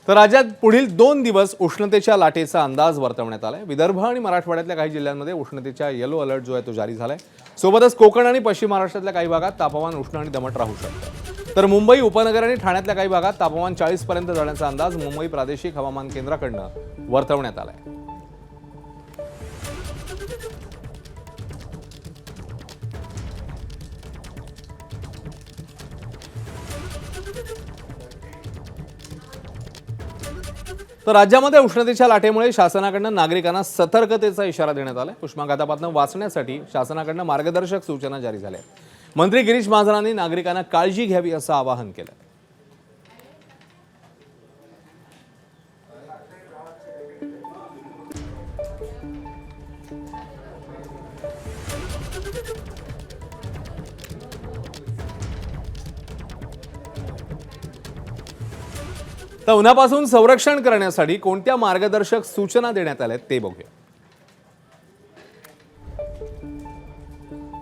तर राज्यात पुढील 2 दिवस उष्णतेच्या लाटेचा अंदाज वर्तवण्यात आलाय। विदर्भ आणि मराठवाड्यातल्या काही जिल्ह्यांमध्ये उष्णतेचा येलो अलर्ट जो आहे तो जारी झालाय। सोबतच कोकण आणि पश्चिम महाराष्ट्रातल्या काही भागात तापमान उष्ण आणि दमट राहू शकतं। तर मुंबई उपनगर आणि ठाण्यातल्या काही भागात तापमान 40 पर्यंत जाण्याचा अंदाज मुंबई प्रादेशिक हवामान केंद्राकडून वर्तवण्यात आलाय। तर राज्यामध्ये उष्णतेच्या लाटेमुळे शासनाकडून नागरिकांना सतर्कतेचा इशारा देण्यात आलाय। उष्माघातापासून वाचण्यासाठी शासनाकडून मार्गदर्शक सूचना जारी झाल्या आहेत। मंत्री गिरीश महाजनांनी नागरिकांना काळजी घ्यावी असं आवाहन केलं। तर उन्हापासून संरक्षण करण्यासाठी कोणत्या मार्गदर्शक सूचना देण्यात आल्या ते बघूया।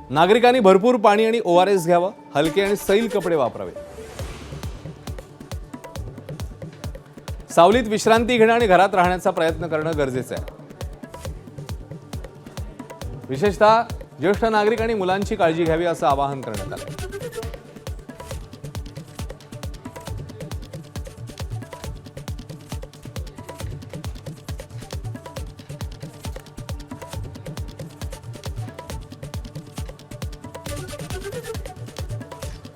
नागरिकांनी भरपूर पाणी आणि ORS घ्यावं, हलके आणि सैल कपडे वापरावे, सावलीत विश्रांती घेणं आणि घरात राहण्याचा प्रयत्न करणं गरजेचं आहे। विशेषतः ज्येष्ठ नागरिक आणि मुलांची काळजी घ्यावी असं आवाहन करण्यात आलं।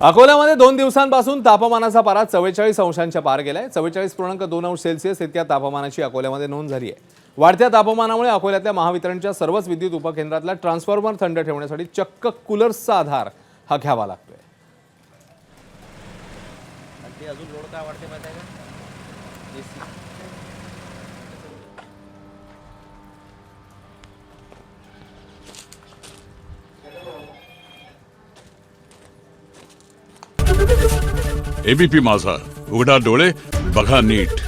अकोल्यामध्ये 2 दिवसांपासून तापमानाचा पारा 44 अंशांच्या पार गेलाय। 44.2 अंश सेल्सिअस इतक्या तापमानाची अकोल्यामध्ये नोंद झाली आहे। वाढत्या तापमानामुळे अकोल्यातल्या महावितरणच्या सर्वच विद्युत उपकेंद्रातला ट्रान्सफॉर्मर थंड ठेवण्यासाठी चक्क कूलर्सचा आधार हा घ्यावा लागतोय। अजून लोड काय वाढते माहिती आहे का? एसी एबीपी माझा, उघडा डोळे बघा नीट।